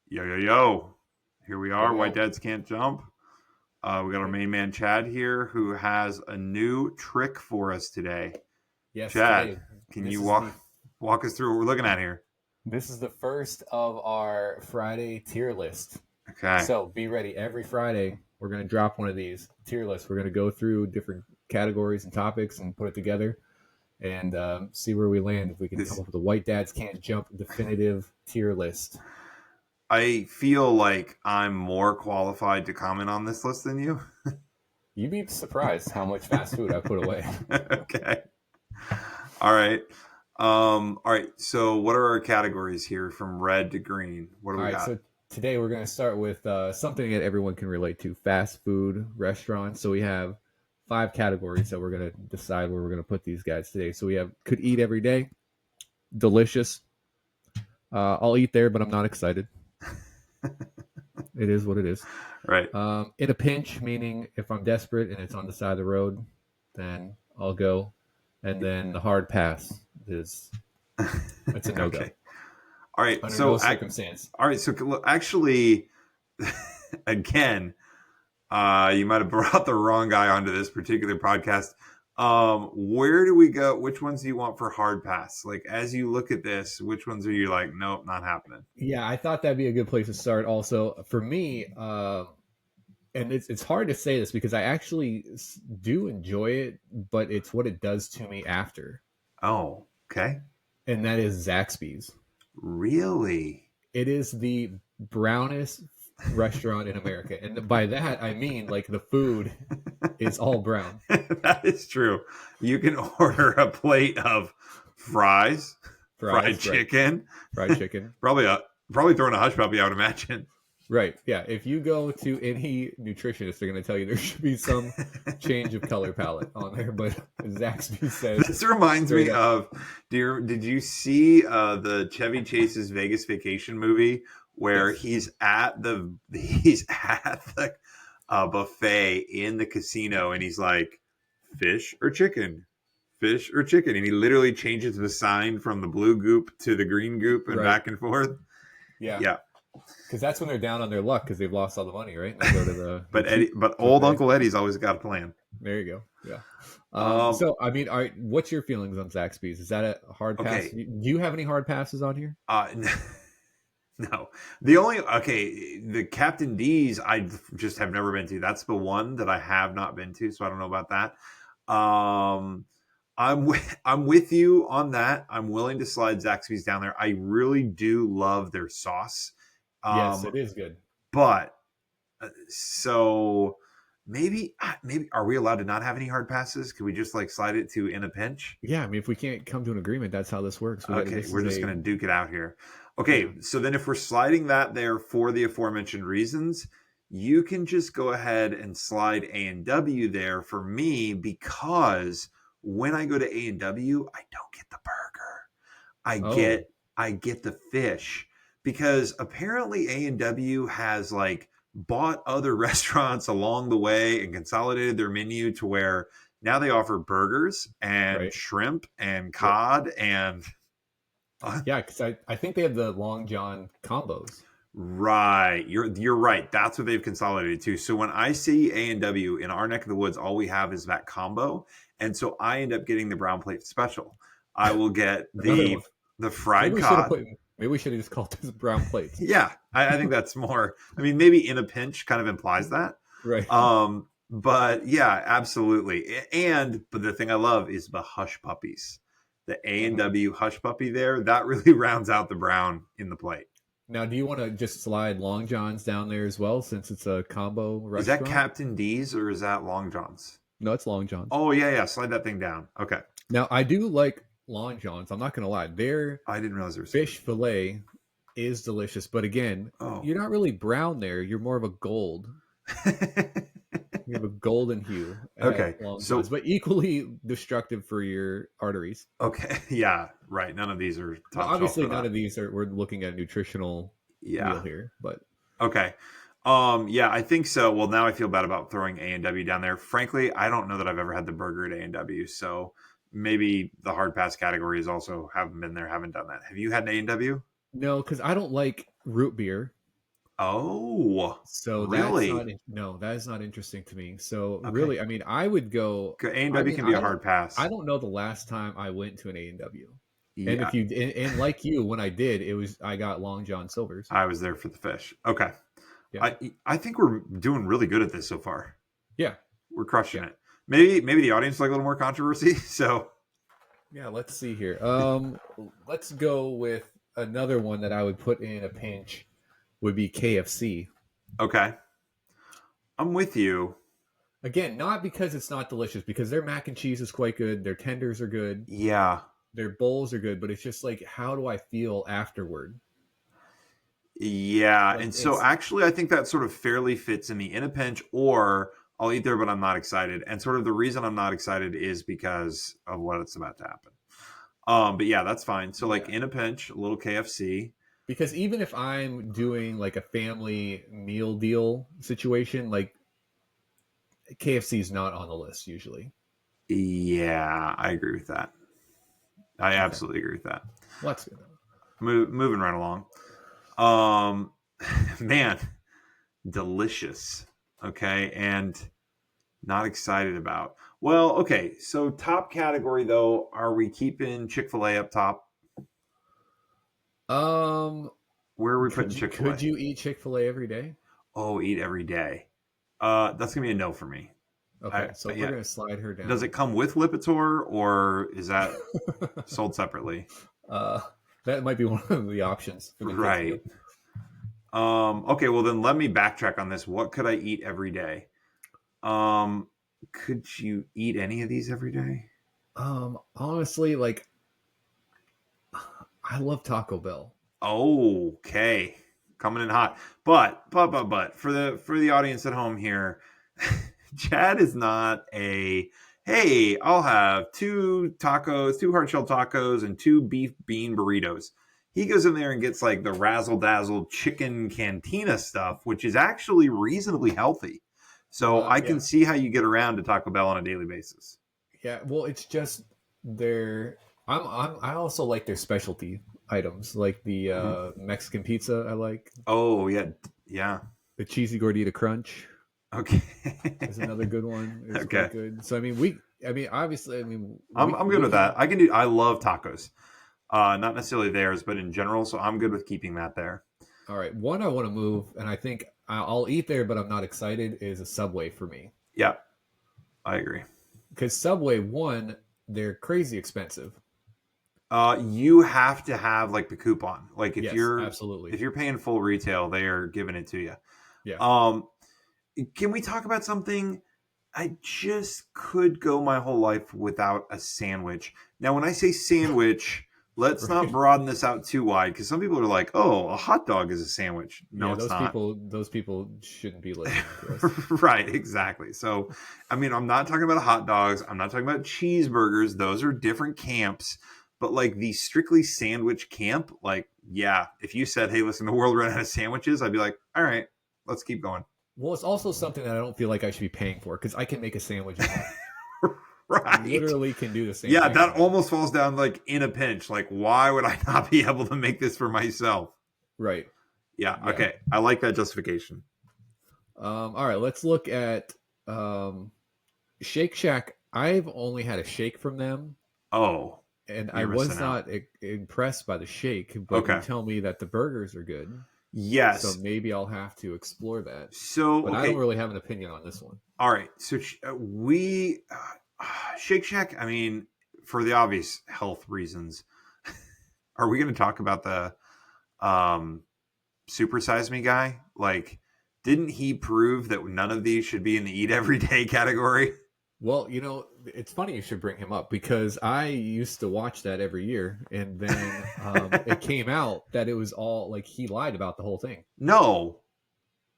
Yo, yo, yo. Here we Yo, are. White yo. Dads Can't Jump. We got our main man, Chad, here, who has a new trick for us today. Yes, Chad, today can you this is walk us through what we're looking at here? the first of our Friday tier list. Okay. So be ready. Every Friday, we're going to drop one of these tier lists. We're going to go through different categories and topics and put it together and see where we land. If we can come This up with a White Dads Can't Jump definitive tier list. I feel like I'm more qualified to comment on this list than you. You'd be surprised how much fast food I put away. Okay. All right. All right. So what are our categories here from red to green? What do All we right, got? so today we're going to start with something that everyone can relate to: fast food restaurants. So we have five categories that we're going to decide where we're going to put these guys today. So we have could eat every day, delicious. I'll eat there, but I'm not excited. It is what it is. Right. In a pinch, meaning if I'm desperate and it's on the side of the road, then I'll go. And then the hard pass is it's a no go Okay. All right. under no So circumstance. all right. So actually, again, you might have brought the wrong guy onto this particular podcast. Where do we go? Which ones do you want for hard pass? Like, as you look at this, which ones are you like, nope, not happening? Yeah, I thought that'd be a good place to start. Also, for me, and it's hard to say this because I actually do enjoy it, but it's what it does to me after, Oh, okay. and that is Zaxby's. Really? It is the brownest restaurant in America, and by that I mean like the food is all brown. That is true. You can order a plate of fries, fried Fries, right? chicken, Fried chicken, probably throwing a hush puppy, I would imagine. right? Yeah. If you go to any nutritionist, they're going to tell you there should be some change of color palette on there, but Zaxby says This reminds straight me up, of. Did you see the Chevy Chase's Vegas Vacation movie where yes, he's at the buffet in the casino and he's like, fish or chicken, and he literally changes the sign from the blue goop to the green goop and right, back and forth. yeah. Yeah, Because that's when they're down on their luck because they've lost all the money, right? And they go to the but cheap but old buffet. Uncle Eddie's always got a plan. There you go. Yeah. Um, So I mean, all right, what's your feelings on Zaxby's? Is that a hard pass? okay, Do you have any hard passes on here? uh, No, the only the Captain D's I just have never been to. That's the one that I have not been to, so I don't know about that. Um, I'm with you on that. I'm willing to slide Zaxby's down there. I really do love their sauce. Yes, Um, it is good. but so maybe are we allowed to not have any hard passes? Can we just like slide it to in a pinch? Yeah, I mean, if we can't come to an agreement, that's how this works. We got Okay, this we're is just a going to duke it out here. yeah. Okay, so then if we're sliding that there for the aforementioned reasons, you can just go ahead and slide A&W there for me because when I go to A&W, I don't get the burger. I Oh, get I get the fish because apparently A&W has like bought other restaurants along the way and consolidated their menu to where now they offer burgers and right. shrimp and Yep. cod and Yeah, because I think they have the Long John combos. right. You're right. That's what they've consolidated to. So when I see A&W in our neck of the woods, all we have is that combo, and so I end up getting the brown plate special. I will get Another one. the Maybe fried we should have cod. put. Maybe we should have just called this brown plates. Yeah, I think that's more. I mean, maybe in a pinch kind of implies that. Right. But yeah, absolutely. But the thing I love is the hush puppies. The A and Mhm. W hush puppy there that really rounds out the brown in the plate. Now, do you want to just slide Long Johns down there as well, since it's a combo Is that restaurant? Captain D's or is that Long John's? No, it's Long Johns. Oh yeah, yeah. Slide that thing down. Okay. Now, I do like Long Johns. I'm not gonna lie. Their I didn't realize there was fish fillet is delicious, but again, Oh. you're not really brown there. You're more of a gold. You have a golden hue at Okay. Long Johns, So but equally destructive for your arteries. okay. Yeah. Right. None of these are Now, top shelf obviously, for none that. of these are. We're looking at a nutritional meal Yeah. here, but Okay. Yeah, I think so. Well, now I feel bad about throwing A&W down there. Frankly, I don't know that I've ever had the burger at A&W, so maybe the hard pass category is also haven't been there, haven't done that. Have you had an A&W? no, because I don't like root beer. Oh, So that's not really? no, that is not interesting to me. So Okay. really, I mean, I would go. I A&W mean, can be a hard I pass. don't know the last time I went to an A&W. And Yeah, if you and like you, when I did, it was I got Long John Silver's. I was there for the fish. Okay. Yeah, I think we're doing really good at this so far. yeah, We're crushing yeah, it. Maybe the audience like a little more controversy. So yeah. Let's see here. Let's go with another one that I would put in a pinch would be KFC. okay, I'm with you. Again, not because it's not delicious, because their mac and cheese is quite good. Their tenders are good. Yeah, Their bowls are good, but it's just like, how do I feel afterward? yeah. Like And so it's actually, I think that sort of fairly fits in the in a pinch, or I'll eat there, but I'm not excited. And sort of the reason I'm not excited is because of what it's about to happen. But yeah, that's fine. So like yeah. in a pinch, a little KFC. Because even if I'm doing like a family meal deal situation, like KFC is not on the list usually. Yeah, I agree with that. I Okay, absolutely agree with that. well, that's good. Moving right along. Um, man, delicious. Okay, and not excited about. Well, okay. So top category though, are we keeping Chick-fil-A up top? Um, Where are we putting could you Chick-fil-A? could you eat Chick-fil-A every day? Oh, eat every day. That's gonna be a no for me. Okay, so we're Yeah. gonna slide her Does it down. come with Lipitor or is that sold separately? uh, that might be one of the options for the kids meal. Right. Okay, well then let me backtrack on this. What could I eat every day? Um, could you eat any of these every day? Honestly, like I love Taco Bell. Okay, coming in hot. But for the audience at home here, Chad is not a hey. I'll have two tacos, two hard shell tacos, and two beef bean burritos. He goes in there and gets like the razzle dazzle chicken cantina stuff, which is actually reasonably healthy. So I can Yeah, see how you get around to Taco Bell on a daily basis. yeah. Well, it's just their. I also like their specialty items, like the Mhm. Mexican pizza. I like Oh yeah, yeah. the cheesy gordita crunch Okay. is another good one. It's quite Okay. good. So I mean, we. I mean, obviously, I mean, I'm good we with can. that. I can do. I love tacos. Not necessarily theirs, but in general. So I'm good with keeping that there. All right, one I want to move, and I think I'll eat there, but I'm not excited. Is a Subway for me Yeah, I agree. because Subway, one, they're crazy expensive. You have to have like the coupon. Like Yes, absolutely. if you're paying full retail, they are giving it to you. Yeah. Um, can we talk about something? I just could go my whole life without a sandwich. Now, when I say sandwich, let's not Right. broaden this out too wide because some people are like, "Oh, a hot dog is a sandwich." No, Yeah, it's not. those people shouldn't be listening to us. Right, exactly. So, I mean, I'm not talking about hot dogs. I'm not talking about cheeseburgers. Those are different camps. But like the strictly sandwich camp, like, yeah, if you said, "Hey, listen, the world ran out of sandwiches," I'd be like, "All right, let's keep going." Well, it's also something that I don't feel like I should be paying for because I can make a sandwich at home. Right. Literally can do the same Yeah, thing at that home. almost falls down like in a pinch. Like, why would I not be able to make this for myself? Right. Yeah, Yeah. okay. I like that justification. All right, let's look at um, Shake Shack. I've only had a shake from them, Oh, and I you're missing was out. not impressed by the shake, but you Okay. tell me that the burgers are good. So Yes. maybe I'll have to explore that. So, But I don't okay. really have an opinion on this one. All right. So, Shake Shack, I mean, for the obvious health reasons, are we going to talk about the um, Super Size Me guy? Like, didn't he prove that none of these should be in the eat every day category? Well, it's funny you should bring him up because I used to watch that every year, and then it came out that it was all like he lied about the whole thing. No,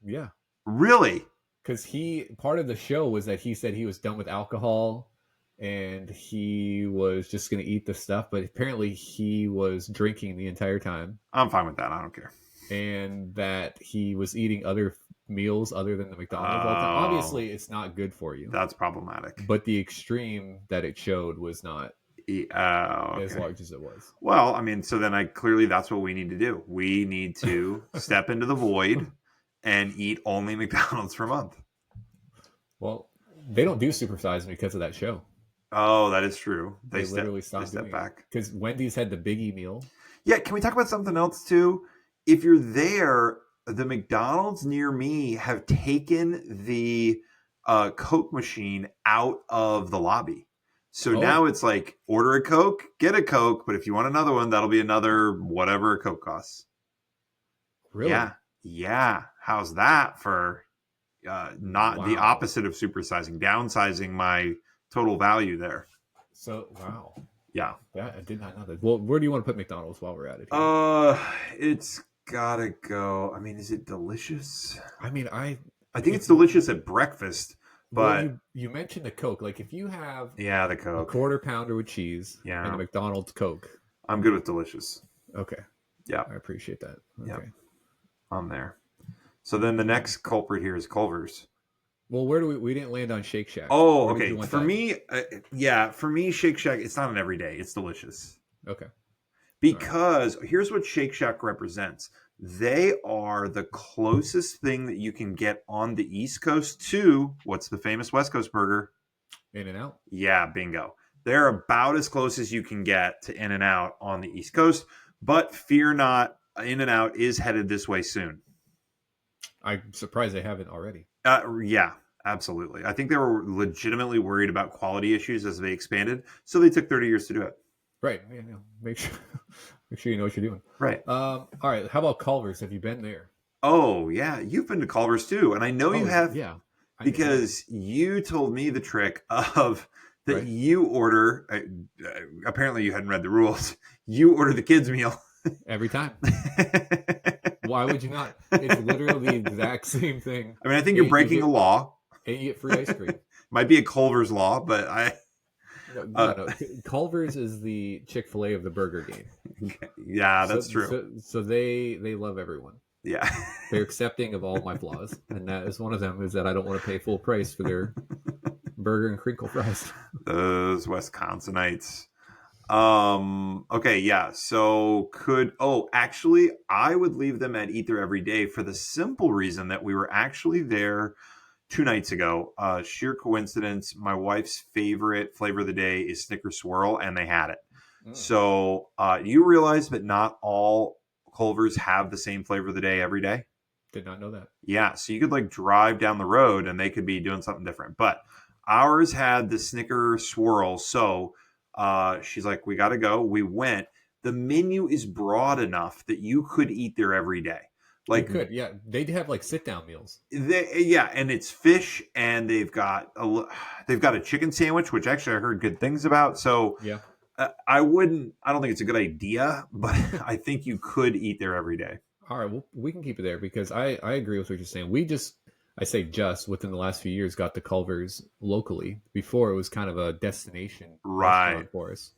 Yeah, really. because he part of the show was that he said he was done with alcohol and he was just going to eat the stuff, but apparently he was drinking the entire time, I'm fine with that. I don't care. and that he was eating other meals other than the McDonald's all the time. Oh, Obviously, it's not good for you, that's problematic. but the extreme that it showed was not as Okay. large as it was. Well, I mean, so then I clearly that's what we need to do. We need to step into the void and eat only McDonald's for a month. Well, they don't do Supersize Me because of that show. Oh, that is true. They literally They stopped step doing back. it because Wendy's had the Biggie meal. Yeah, can we talk about something else too? If you're there, the McDonald's near me have taken the Coke machine out of the lobby. So now Oh, it's like order a Coke, get a Coke, but if you want another one, that'll be another whatever a Coke costs. really? Yeah. Yeah. How's that for not the Wow. opposite of supersizing, downsizing my total value there? So wow, Yeah. that I did not know that. Well, where do you want to put McDonald's while we're at it here? Uh, it's gotta go. I mean, is it delicious? I mean, I think if it's delicious at breakfast, well, but you mentioned the Coke. Like if you have yeah, the a Coke. quarter pounder with cheese and a Yeah, McDonald's Coke, I'm good with delicious. okay, Yeah, I appreciate that. yeah, Okay. I'm there. So then the next culprit here is Culver's. Well, where do we didn't land on Shake Shack? Oh, Where did okay. you want For that? me, yeah, for me, Shake Shack, it's not an everyday. It's delicious. Okay. All right. Because here's what Shake Shack represents. They are the closest thing that you can get on the East Coast to what's the famous West Coast burger? In and out. Yeah, bingo. They're about as close as you can get to In and Out on the East Coast, but fear not, In and Out is headed this way soon. I'm surprised they haven't already. Yeah, absolutely. I think they were legitimately worried about quality issues as they expanded, so they took 30 years to do it. Right. Yeah, yeah. Make sure make sure you know what you're doing. Right. All right. How about Culver's? Have you been there? Oh, yeah. You've been to Culver's too, and I know you Oh, have yeah. I have. because you told me the trick of that Right. you order. Apparently, you hadn't read the rules. You order the kids' meal. Every time. Why would you not? It's literally the exact same thing. I mean, I think you're And breaking a law. and you get free ice cream. Might be a Culver's law, but No. Culver's is the Chick-fil-A of the burger game. yeah, that's true. So they love everyone. Yeah. They're accepting of all my flaws, and that is one of them. Is that I don't want to pay full price for their burger and crinkle fries. Those Wisconsinites. Okay, yeah. So actually I would leave them at Eat There Every Day for the simple reason that we were actually there 2 nights ago. Sheer coincidence. My wife's favorite flavor of the day is Snickers Swirl, and they had it. So you realize that not all Culver's have the same flavor of the day every day? Did not know that. Yeah, so you could like drive down the road and they could be doing something different. But ours had the Snicker swirl. So she's like, we got to go. We went. The menu is broad enough that you could eat there every day. Like, you could, yeah. They'd have like sit down meals. yeah, and it's fish, and they've got a chicken sandwich, which actually I heard good things about. So Yeah. I don't think it's a good idea, but I think you could eat there every day. All right, well, we can keep it there because I agree with what you're saying. I say just within the last few years got the Culver's locally. Before it was kind of a destination Right. restaurant for us.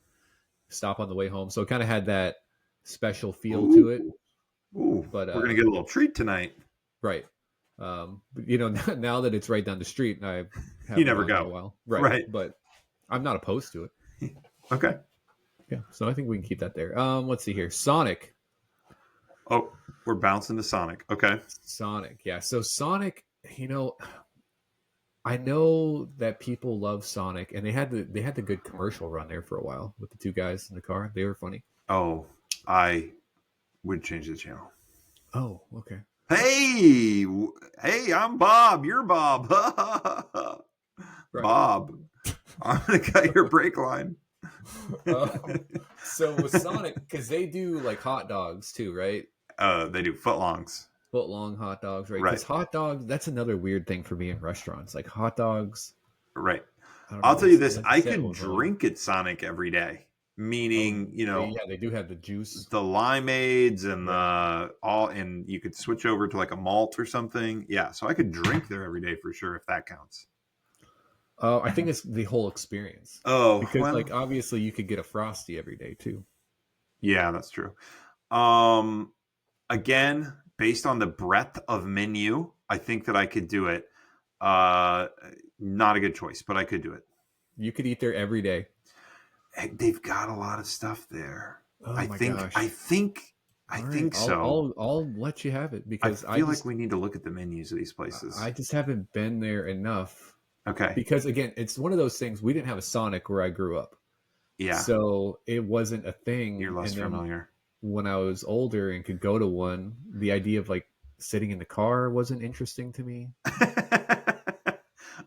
Stop on the way home, so it kind of had that special feel to it. Ooh, But we're gonna get a little treat tonight. right, but now that it's right down the street, I haven't You never gone in go. a while. Right. But I'm not opposed to it. Okay. Yeah, so I think we can keep that there. Let's see here, Sonic. Oh, we're bouncing to Sonic. Okay. Sonic, yeah. So Sonic, I know that people love Sonic, and they had the good commercial run there for a while with the two guys in the car. They were funny. Oh, I would change the channel. Oh, okay. Hey, I'm Bob. You're Bob. Right. Bob, I'm gonna cut your brake line. So with Sonic, because they do like hot dogs too, right? They do footlongs. Foot long hot dogs, right? Right. Because hot dogs, that's another weird thing for me in restaurants. Like hot dogs. Right. I don't I'll know, tell you this: let's I set could one wrong. drink at Sonic every day. Meaning, Yeah, they do have the juice. the limeades and and you could switch over to like a malt or something. Yeah, so I could drink there every day for sure if that counts. I think it's the whole experience. Oh, Because well, like obviously you could get a Frosty every day too. yeah, that's true. Again, based on the breadth of menu, I think that I could do it. Not a good choice, but I could do it. You could eat there every day. They've got a lot of stuff there. Oh I my think gosh. I think I All right, think so. I'll let you have it I because feel like we need to look at the menus of these places. I just haven't been there enough. Okay. Because again, it's one of those things. We didn't have a Sonic where I grew up, Yeah, so it wasn't a you're thing. less And then familiar. when I was older and could go to one, the idea of like sitting in the car wasn't interesting to me.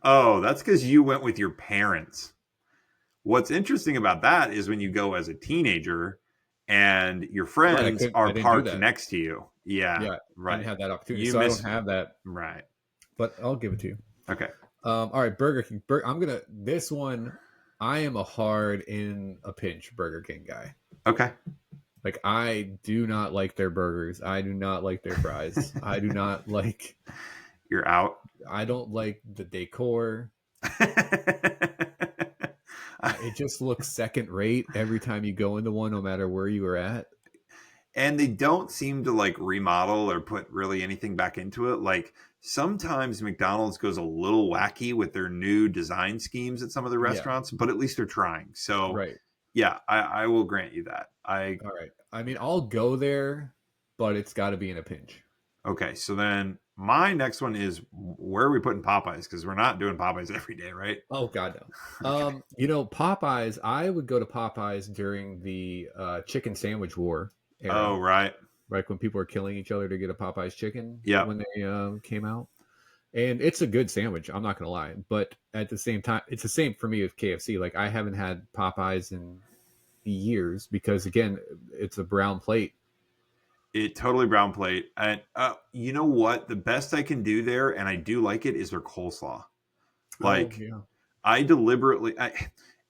Oh, that's because you went with your parents. What's interesting about that is when you go as a teenager and your Right? friends I are didn't do parked that. next to you. Yeah, Yeah, I didn't right. have that opportunity, You so I don't miss, have that. right. But I'll give it to you. Okay. All right, Burger King. I'm gonna this one. I am a hard in a pinch Burger King guy. Okay. Like I do not like their burgers. I do not like their fries. I do not like. You're out. I don't like the decor. It just looks second rate every time you go into one, no matter where you are at. And they don't seem to like remodel or put really anything back into it. Like sometimes McDonald's goes a little wacky with their new design schemes at some of the Yeah, restaurants, but at least they're trying. So right. yeah, I will grant you that. I All right. I mean, I'll go there, but it's got to be in a pinch. Okay, so then my next one is where are we putting Popeyes? Because we're not doing Popeyes every day, right? Oh God, no. Okay. Popeyes. I would go to Popeyes during the chicken sandwich war Oh, era, right. like when people were killing each other to get a Popeyes chicken Yep. when they came out. And it's a good sandwich. I'm not gonna lie, but at the same time, it's the same for me with KFC. Like I haven't had Popeyes in years because again, it's a brown plate. It totally brown plate. And you know what? The best I can do there, and I do like it, is their coleslaw. Oh Like yeah. I deliberately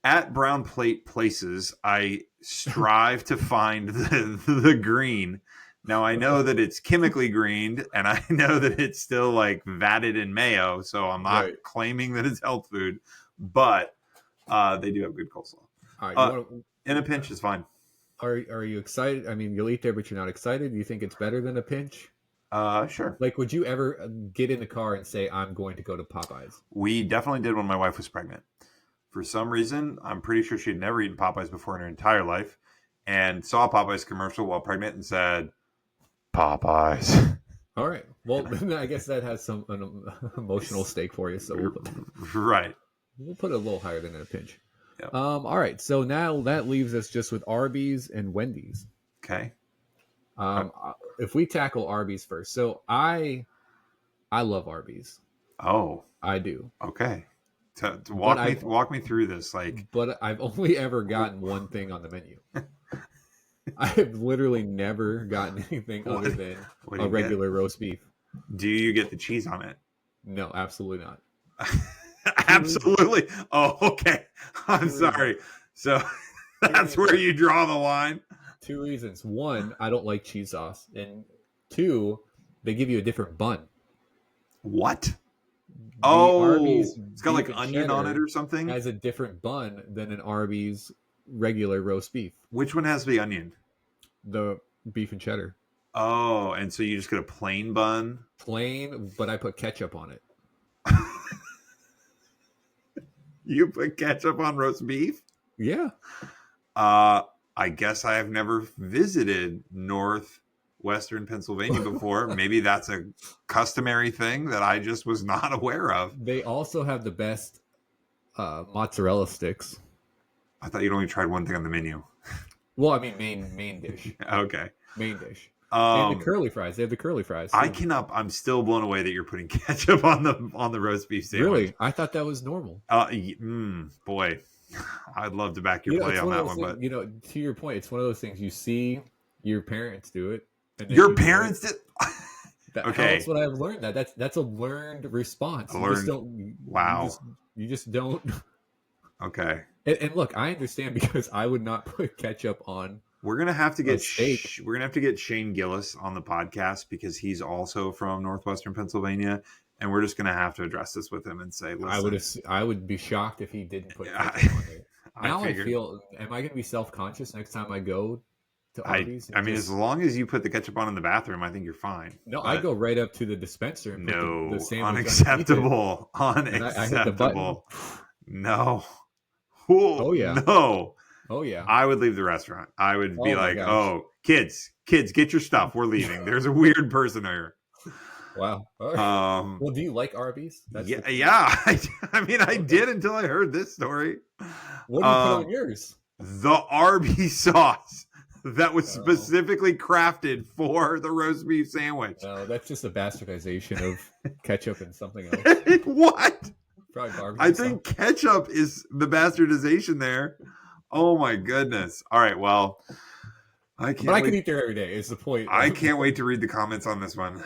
at brown plate places, I strive to find the green. Now I know that it's chemically greened, and I know that it's still like vatted in mayo, so I'm not Right. claiming that it's health food, but they do have good coleslaw. All right. You Uh, want to? in a pinch is fine. Are you excited? I mean, you'll eat there, but you're not excited. Do you think it's better than a pinch? Sure. Like, would you ever get in the car and say, "I'm going to go to Popeyes"? We definitely did when my wife was pregnant. For some reason, I'm pretty sure she'd never eaten Popeyes before in her entire life, and saw a Popeyes commercial while pregnant and said, "Popeyes." All right. Well, I guess that has some an emotional stake for you. So Right. we'll put it a little higher than in a pinch. Yep. All right. So now that leaves us just with Arby's and Wendy's. Okay. If we tackle Arby's first, so I love Arby's. Oh, I do. okay. To But walk me through this. Like, but I've only ever gotten one thing on the menu. I've literally never gotten anything other than what do a you regular roast beef. do you get the cheese on it? No, absolutely not. Absolutely. Oh, okay. I'm sorry. So that's where you draw the line. 2 reasons. One, I don't like cheese sauce. And two, they give you a different bun. What? The Oh, Arby's it's got like beef and onion on it cheddar or something. has a different bun than an Arby's regular roast beef. Which one has the onion? The beef and cheddar. Oh, and so you just get a plain bun. Plain, but I put ketchup on it. You put ketchup on roast beef? Yeah. I guess I have never visited northwestern Pennsylvania before. Maybe that's a customary thing that I just was not aware of. They also have the best mozzarella sticks. I thought you'd only tried one thing on the menu. Well, I mean main dish. Okay. Main dish. And the Um, curly fries. They have the curly fries. I too. cannot. I'm still blown away that you're putting ketchup on the roast beef sandwich. Really? I thought that was normal. Boy, I'd love to back your play It's on one of that those one, things, but to your point, it's one of those things you see your parents do it. And then your you do it. parents did. Okay. That's what I've learned. That's a learned response. You just don't. Wow. You just don't. Okay. And look, I understand because I would not put ketchup on. We're gonna have to A get steak. we're gonna have to get Shane Gillis on the podcast because he's also from northwestern Pennsylvania, and we're just gonna have to address this with him and say, "Listen, I would be shocked if he didn't put Yeah, ketchup on it. Now I figured. feel. Am I going to be self conscious next time I go to I Arby's? and mean, just- as long as you put the ketchup on in the bathroom, I think you're fine." no, But I go right up to the dispenser and put no, the sandwich unacceptable, underneath it, and I hit the button. unacceptable. No. Oh, yeah. No. Oh yeah. I would leave the restaurant. I would be Oh my like, gosh. "Oh, kids, get your stuff. We're leaving. There's a weird person here." Wow. All right. Um, Well, do you like Arby's? That's the yeah, key. yeah. I mean, I Okay. did until I heard this story. What do you put on Um, yours? the Arby's sauce that was Oh, specifically crafted for the roast beef sandwich. no, that's just a bastardization of ketchup and something else. What? Probably I barbecue sauce. think ketchup is the bastardization there. Oh my goodness. All right, well, I But can't I could wait. eat there every day. Is the point? I can't wait to read the comments on this one.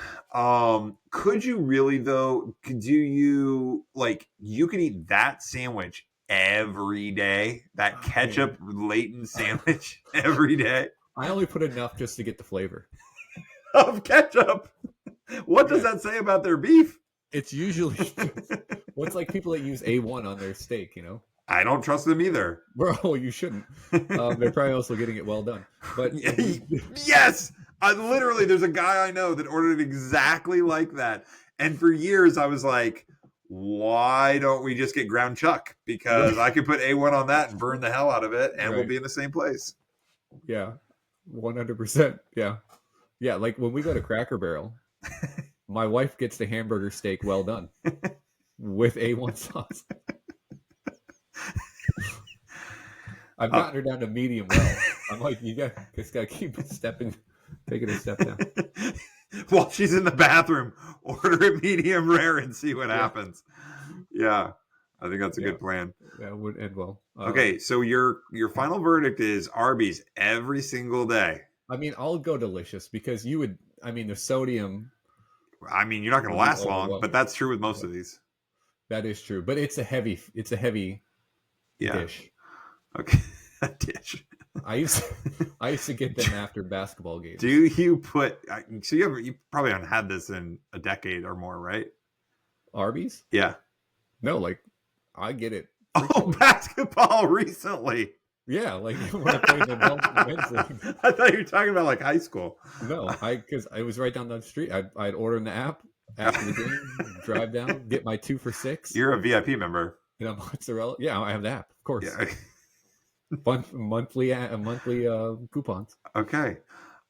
Could you really though? Could you like you could eat that sandwich every day? That I mean, ketchup latent sandwich every day I only put enough just to get the flavor. of ketchup. What does Yeah, that say about their beef? it's usually what's like people that use A1 on their steak. I don't trust them either. Bro, you shouldn't. They're probably also getting it well done. But if you, Yes, there's a guy I know that ordered it exactly like that, and for years I was like, why don't we just get ground chuck? Because I could put A1 on that and burn the hell out of it, and we'll right, be in the same place. yeah, 100%, yeah, yeah. Like when we go to Cracker Barrel, my wife gets the hamburger steak well done with A1 sauce. I've Uh, gotten her down to medium well. I'm like, just gotta keep taking a step down. While she's in the bathroom, order it medium rare and see what Yeah, happens. Yeah, I think that's a yeah, good plan. that would end well. Okay, so your final verdict is Arby's every single day. I mean, I'll go delicious because you would. I mean, the sodium I mean, you're not going to would be last long, but overwhelming. that's true with most Yeah, of these. that is true, but it's a heavy Yeah. dish. Okay. A dish. I used to get them after basketball Do games. you put? So you probably haven't had this in a decade or more, right? Arby's? Yeah. No, like I get it Oh, frequently. basketball recently. Yeah, like when I played in the men's league. I thought you were talking about like high school. No, because I was right down the street. I'd order in the app after the game, drive down, get my 2 for $6, You're a VIP member. mozzarella. Yeah, I have the app, of course. Yeah. Monthly coupons. Okay.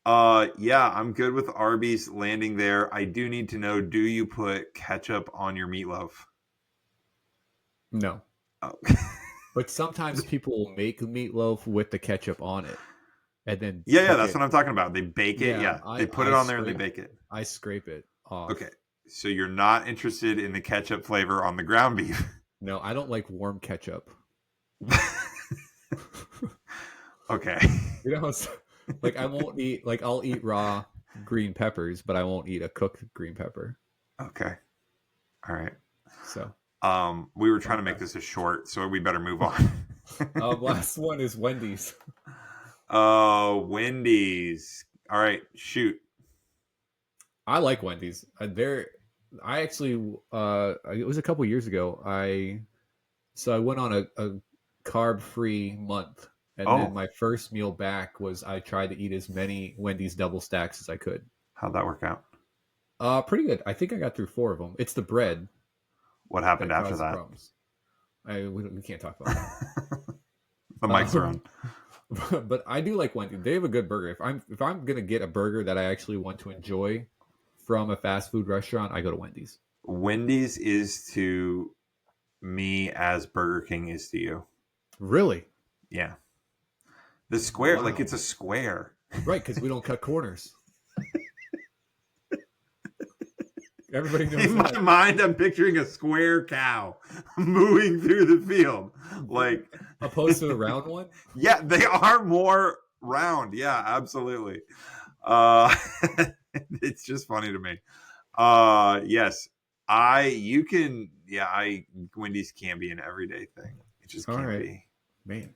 Yeah, I'm good with Arby's landing there. I do need to know, do you put ketchup on your meatloaf? No, Oh. but sometimes people will make meatloaf with the ketchup on it, and then Yeah, cook that's it. what I'm talking about. They bake it. Yeah, Yeah, they put I it on there and they scrape bake it. I scrape it off. Okay. So you're not interested in the ketchup flavor on the ground beef. No, I don't like warm ketchup. Okay. Like I won't eat like I'll eat raw green peppers, but I won't eat a cooked green pepper. Okay. All right. So We were trying fun to make fact. this a short, so we better move on. Last one is Wendy's. Wendy's. All right, shoot. I like Wendy's. I actually it was a couple years ago. I went on a carb free month, and then Oh, my first meal back was I tried to eat as many Wendy's double stacks as I could. how'd that work out? Pretty good. I think I got through 4 of them. It's the bread What happened that after caused that? problems. We can't talk about that. The mics are on. But I do like Wendy's. They have a good burger. If I'm gonna get a burger that I actually want to enjoy from a fast food restaurant, I go to Wendy's. Wendy's is to me as Burger King is to you. Really? Yeah. The square, like Wow. it's a square. Right, because we don't cut corners. Everybody knows In my that. mind, I'm picturing a square cow moving through the field. Like, Opposed to the round one? yeah, they are more round. Yeah, absolutely. Uh, it's just funny to me. Yes, Wendy's can be an everyday thing. It just All can't right. be. Man,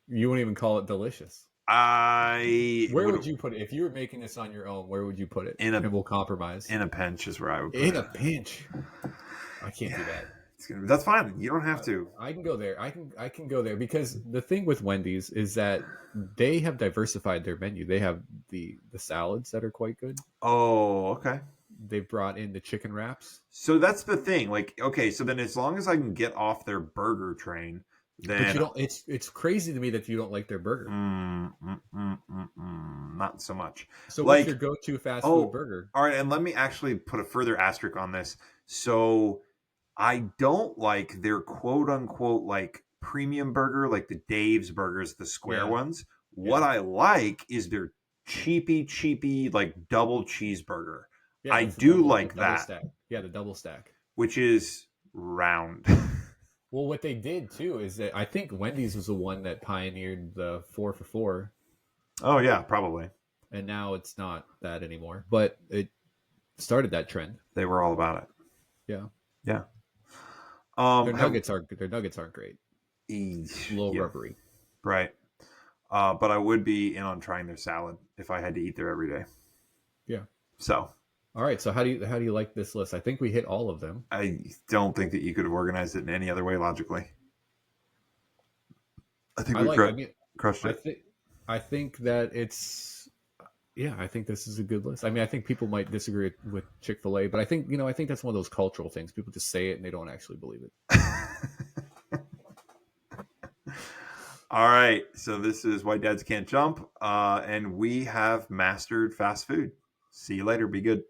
you wouldn't even call it delicious. Where would you put it? If you were making this on your own, where would you put it? In a- and we'll compromise. in a pinch is where I would put In it. a pinch. I can't do that. That's fine. You don't have to. I can go there. I can go there because the thing with Wendy's is that they have diversified their menu. They have the salads that are quite good. Oh, okay. They've brought in the chicken wraps. So that's the thing. Like, okay, so then as long as I can get off their burger train, But then you don't. It's crazy to me that you don't like their burger. not so much. So what's your Like, go-to fast food oh, burger? all right, and let me actually put a further asterisk on this. So I don't like their quote unquote like premium burger, like the Dave's burgers, the square Yeah, ones. What yeah, I like is their cheapy, like double cheeseburger. yeah. I That's do the like double that, stack. Yeah, the double stack. which is round. Well, what they did too is that I think Wendy's was the one that pioneered the 4 for 4, Oh yeah, probably. and now it's not that anymore. But it started that trend. They were all about it. Yeah, Yeah. their Have nuggets aren't great. A little yeah, rubbery. right. But I would be in on trying their salad if I had to eat there every day. Yeah. So All right. So how do you like this list? I think we hit all of them. I don't think that you could have organized it in any other way logically. I think I we like. I mean, crushed I it. think I think that it's yeah. I think this is a good list. I mean, I think people might disagree with Chick-fil-A, but I think that's one of those cultural things. People just say it and they don't actually believe it. All right. So this is Why Dads Can't Jump. And we have mastered fast food. See you later. Be good.